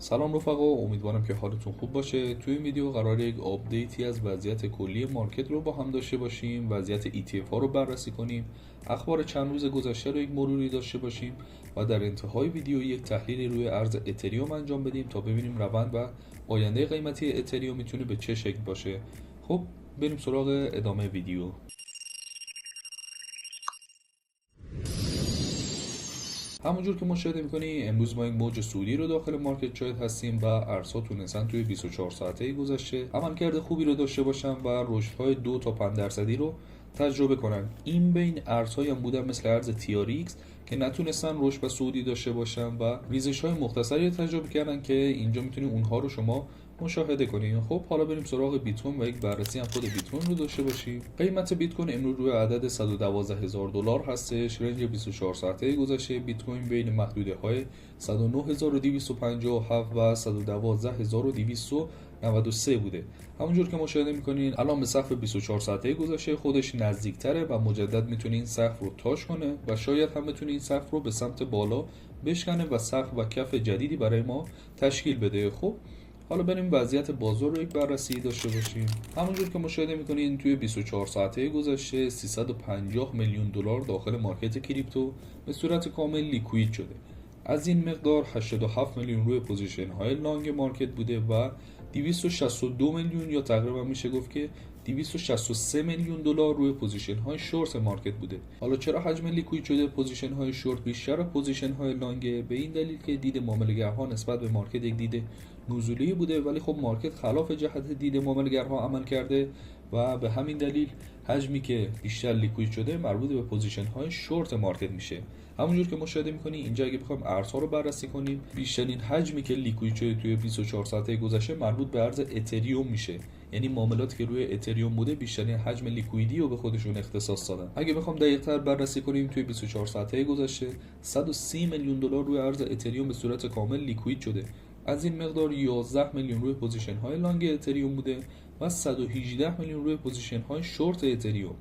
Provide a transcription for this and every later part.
سلام رفقا، امیدوارم که حالتون خوب باشه. توی این ویدیو قراره یک آپدیتی از وضعیت کلی مارکت رو با هم داشته باشیم، وضعیت ETF ها رو بررسی کنیم، اخبار چند روز گذشته رو یک مروری داشته باشیم و در انتهای ویدیو یک تحلیلی روی ارز اتریوم انجام بدیم تا ببینیم روند و آینده قیمتی اتریوم میتونه به چه شکل باشه. خب بریم سراغ ادامه ویدیو. همونجور که مشاهده می‌کنی امروز ما یک موج سودی رو داخل مارکت شاهد هستیم و ارزها تونستن توی 24 ساعته گذشته عملکرد خوبی رو داشته باشن و رشدهای 2 تا 5% رو تجربه کنن. این بین ارزهایی هم بودن مثل ارز TRX که نتونستن رشد و صعودی داشته باشن و ریزش‌های مختصری رو تجربه کردن که اینجا میتونید اونها رو شما مشاهده کنیم. خب حالا بریم سراغ بیت کوین و یک بررسی هم خود بیت کوین رو داشته باشیم. قیمت بیت کوین امروز روی عدد $112,000 هستش. رنج 24 ساعته گذشته بیت کوین بین محدوده های 109,257 و 112,293 بوده. همونجور که مشاهده میکنین الان به سقف 24 ساعته گذشته خودش نزدیکتره و مجدد میتونه این سقف رو تاچ کنه و شاید هم بتونه این سقف رو به سمت بالا بشکنه و سقف و کف جدیدی برای ما تشکیل بده. خب حالا بریم وضعیت بازار رو یک بررسی داشته باشیم. همونجور که مشاهده میکنین توی 24 ساعته گذشته 350 میلیون دلار داخل مارکت کریپتو به صورت کامل لیکوید شده. از این مقدار 87 میلیون روی پوزیشن های لانگ مارکت بوده و 262 میلیون یا تقریبا میشه گفت که 263 میلیون دلار روی پوزیشن های شورت مارکت بوده. حالا چرا حجم لیکوید شده پوزیشن های شورت بیشتر از پوزیشن های لانگ؟ به این دلیل که دید معامله‌گرها نسبت به مارکت یک دید نزولی بوده، ولی خب مارکت خلاف جهت دید معامله‌گرها عمل کرده و به همین دلیل حجمی که بیشتر لیکوید شده مربوط به پوزیشن های شورت مارکت میشه. همونجور که مشاهده میکنی اینجا اگه بخوایم ارزها رو بررسی کنیم، بیشترین حجمی که لیکوید شده توی 24 ساعته گذشته مربوط به ارز اتریوم میشه. یعنی معاملاتی که روی اتریوم بوده بیشترین حجم لیکویدی رو به خودشون اختصاص دادن. اگه بخوام دقیق‌تر بررسی کنیم توی 24 ساعته گذشته 130 میلیون دلار روی ارز اتریوم به صورت کامل لیکوید شده. از این مقدار 11 میلیون روی پوزیشن های لانگ اتریوم بوده و 118 میلیون روی پوزیشن های شورت اتریوم.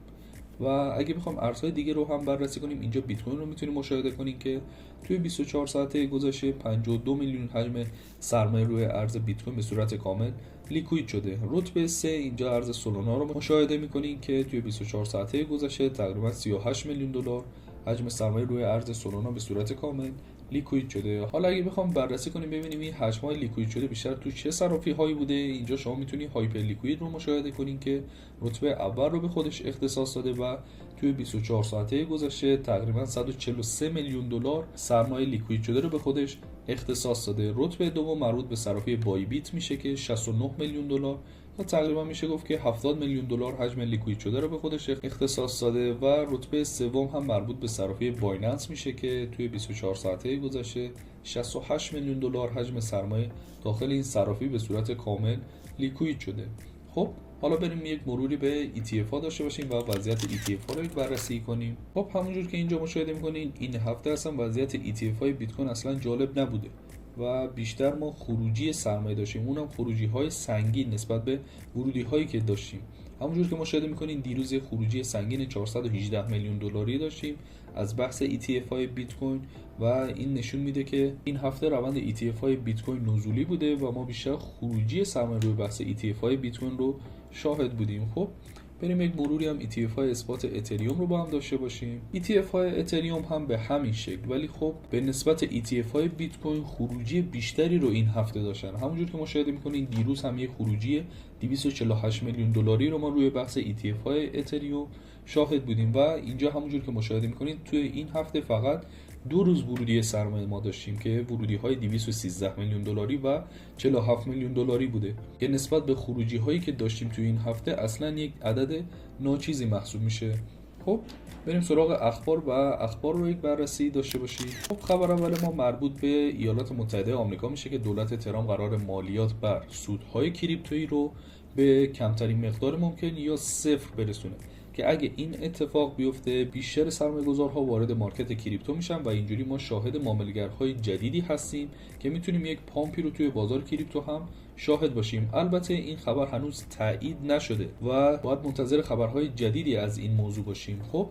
و اگه بخوام ارزهای دیگه رو هم بررسی کنیم، اینجا بیت کوین رو میتونیم مشاهده کنیم که توی 24 ساعته گذشته 52 میلیون حجم سرمایه روی ارز بیت کوین به صورت کامل لیکوید شده. رتبه 3 اینجا ارز سولانا رو مشاهده میکنیم که توی 24 ساعته گذشته تقریبا 38 میلیون دلار حجم سرمایه روی ارز سولانا به صورت کامل لیکوید شده. حالا اگه بخوام بررسی کنیم ببینیم این حجم‌های لیکوید شده بیشتر تو چه صرافی هایی بوده، اینجا شما میتونید هایپر لیکوید رو مشاهده کنین که رتبه اول رو به خودش اختصاص داده و توی 24 ساعته گذشته تقریبا 143 میلیون دلار سرمایه لیکوید شده رو به خودش اختصاص داده. رتبه دوم مربوط به صرافی بای بیت میشه که 69 میلیون دلار و تقریبا میشه گفت که 70 میلیون دلار حجم لیکوید شده رو به خودش اختصاص داده و رتبه سوم هم مربوط به صرافی بایننس میشه که توی 24 ساعته گذشته 68 میلیون دلار حجم سرمایه داخل این صرافی به صورت کامل لیکوید شده. خب حالا بریم یک مروری به ETF ها داشته باشیم و وضعیت ETF ها رو بررسی کنیم. خب همونجور که اینجا مشاهده می‌کنین این هفته اصلا وضعیت ETF های بیت کوین اصلا جالب نبوده و بیشتر ما خروجی سرمایه داشتیم، اونم خروجی های سنگین نسبت به ورودی هایی که داشتیم. همونجور که مشاهده میکنین دیروز خروجی سنگین 418 میلیون دلاری داشتیم از بحث ETF های بیت کوین و این نشون میده که این هفته روند ETF های بیت کوین نزولی بوده و ما بیشتر خروجی سرمایه روی بحث ETF های بیت کوین رو شاهد بودیم. خب بریم یک مروری هم ETF های اثبات اتریوم رو با هم داشته باشیم. ETF های اتریوم هم به همین شکل، ولی خب به نسبت ETF های بیت کوین خروجی بیشتری رو این هفته داشتن. همونجور که مشاهده می‌کنین دیروز هم یک خروجی 248 میلیون دلاری رو ما روی بحث ETF های اتریوم شاهد بودیم و اینجا همونجور که مشاهده می‌کنین توی این هفته فقط 2 روز ورودی سرمایه ما داشتیم که ورودی های 213 میلیون دلاری و 47 میلیون دلاری بوده که نسبت به خروجی هایی که داشتیم توی این هفته اصلا یک عدد ناچیزی محسوب میشه. خب بریم سراغ اخبار و اخبار رو یک بررسی داشته باشیم. خب خبر اول ما مربوط به ایالات متحده آمریکا میشه که دولت ترامپ قرار مالیات بر سودهای کریپتویی رو به کمترین مقدار ممکن یا صفر برسونه که اگه این اتفاق بیفته بیشتر سرمایه‌گذارها وارد مارکت کریپتو میشن و اینجوری ما شاهد معامله‌گرهای جدیدی هستیم که میتونیم یک پامپی رو توی بازار کریپتو هم شاهد باشیم. البته این خبر هنوز تایید نشده و باید منتظر خبرهای جدیدی از این موضوع باشیم. خب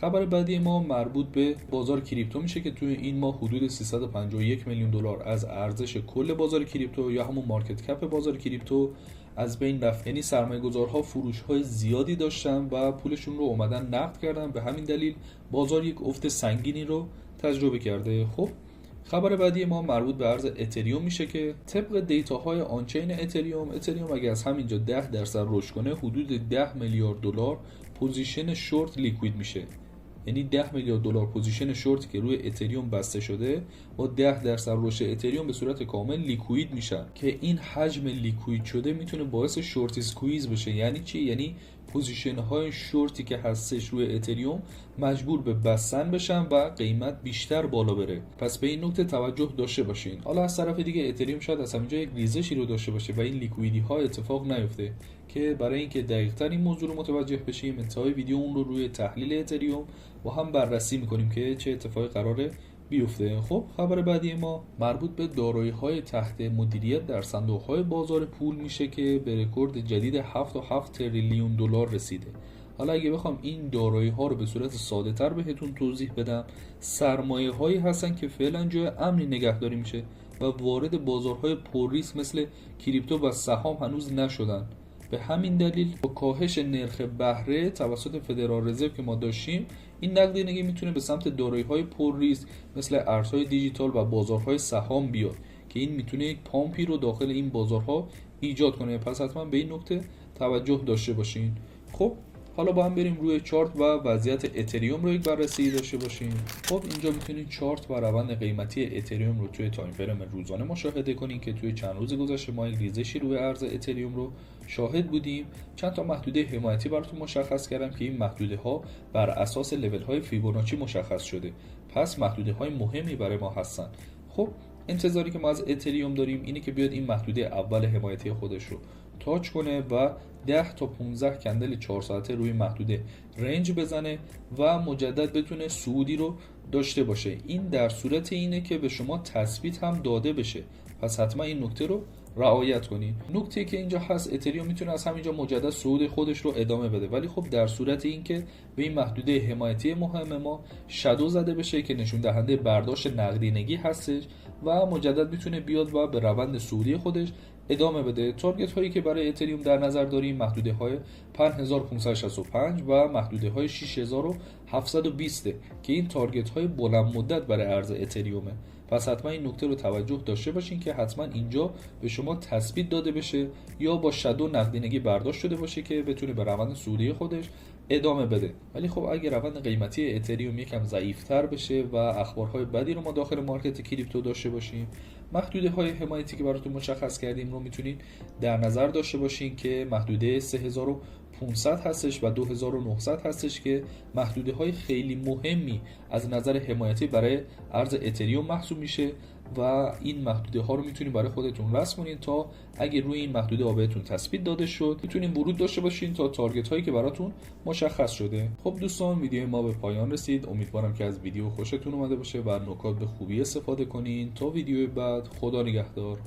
خبر بعدی ما مربوط به بازار کریپتو میشه که توی این ماه حدود 351 میلیون دلار از ارزش کل بازار کریپتو یا همون مارکت کپ بازار کریپتو از بین رفت. یعنی سرمایه‌گذارها فروش‌های زیادی داشتن و پولشون رو اومدن نقد کردن، به همین دلیل بازار یک افت سنگینی رو تجربه کرده. خب خبر بعدی ما مربوط به ارز اتریوم میشه که طبق دیتاهای آنچین اتریوم اگه از همینجا 10% رشد کنه حدود 10 میلیارد دلار پوزیشن شورت لیکوید میشه. یعنی 10 میلیارد دلار پوزیشن شورتی که روی اتریوم بسته شده با 10% رشد اتریوم به صورت کامل لیکوید میشن که این حجم لیکوید شده میتونه باعث شورت اسکویز بشه. یعنی چی؟ یعنی پوزیشن های شورتی که هستش روی اتریوم مجبور به بستن بشن و قیمت بیشتر بالا بره. پس به این نکته توجه داشته باشین. حالا از طرف دیگه اتریوم شاید از همینجا یک ریزشی رو داشته باشه و این لیکویدی ها اتفاق نیفته، که برای اینکه دقیق‌تر این موضوع رو متوجه بشیم انتهای ویدیو اون رو روی تحلیل اتریوم با هم بررسی می‌کنیم که چه اتفاقی قراره بیفته. خب خبر بعدی ما مربوط به دارایی‌های تحت مدیریت در صندوق‌های بازار پول میشه که به رکورد جدید 7.7 تریلیون دلار رسیده. حالا اگه بخوام این دارایی‌ها رو به صورت ساده‌تر بهتون توضیح بدم، سرمایه‌هایی هستن که فعلا جای امنی نگهداری میشه و وارد بازارهای پر ریسک مثل کریپتو و سهام هنوز نشدن. به همین دلیل با کاهش نرخ بهره توسط فدرال رزرو که ما داشتیم، این نقدینگی میتونه به سمت دارایی‌های پر ریسک مثل ارزهای دیجیتال و بازارهای سهام بیاد که این میتونه یک پامپی رو داخل این بازارها ایجاد کنه. پس حتما به این نکته توجه داشته باشین. خب حالا با هم بریم روی چارت و وضعیت اتریوم رو یک بررسی داشته باشیم. خب اینجا میتونید چارت و روند قیمتی اتریوم رو توی تایم فریم روزانه مشاهده کنید که توی چند روز گذشته ما یک ریزشی روی ارز اتریوم رو شاهد بودیم. چند تا محدوده حمایتی براتون مشخص کردم که این محدوده ها بر اساس لول های فیبوناچی مشخص شده، پس محدوده های مهمی برای ما هستن. خب انتظاری که ما از اتریوم داریم اینه که بیاد این محدوده اول حمایتی خودش رو تاچ کنه و 10 تا 15 کندل 4 ساعته روی محدوده رنج بزنه و مجدد بتونه صعودی رو داشته باشه. این در صورت اینه که به شما تثبیت هم داده بشه، پس حتما این نکته رو رعایت کنید. نکته که اینجا هست، اتریوم میتونه از همینجا مجدد صعود خودش رو ادامه بده، ولی خب در صورت اینکه به این محدوده حمایتی مهم ما شادو زده بشه که نشون دهنده برداشت نقدینگی هستش و مجدد میتونه بیاد و به روند صعودی خودش ادامه بده. تارگت هایی که برای اتریوم در نظر داریم محدوده های 5565 و محدوده های 6720 که این تارگت های بلند مدت برای ارز اتریومه. پس حتما این نکته رو توجه داشته باشین که حتما اینجا به شما تثبیت داده بشه یا با شادو نقدینگی برداشت شده باشه که بتونه به روند صعودی خودش ادامه بده. ولی خب اگه روند قیمتی اتریوم یکم ضعیف‌تر بشه و اخبارهای بدی رو ما داخل مارکت کریپتو داشته باشیم، محدوده های حمایتی که براتون مشخص کردیم رو میتونید در نظر داشته باشین که محدوده 3500 هستش و 2900 هستش که محدوده های خیلی مهمی از نظر حمایتی برای ارز اتریوم محسوب میشه و این محدوده ها رو میتونید برای خودتون رسم کنین تا اگه روی این محدوده ها بهتون تثبیت داده شد میتونین ورود داشته باشین تا تارگت هایی که براتون مشخص شده. خب دوستان ویدیو ما به پایان رسید. امیدوارم که از ویدیو خوشتون اومده باشه و نکات به خوبی استفاده کنین. تا ویدیو بعد، خدا نگهدار.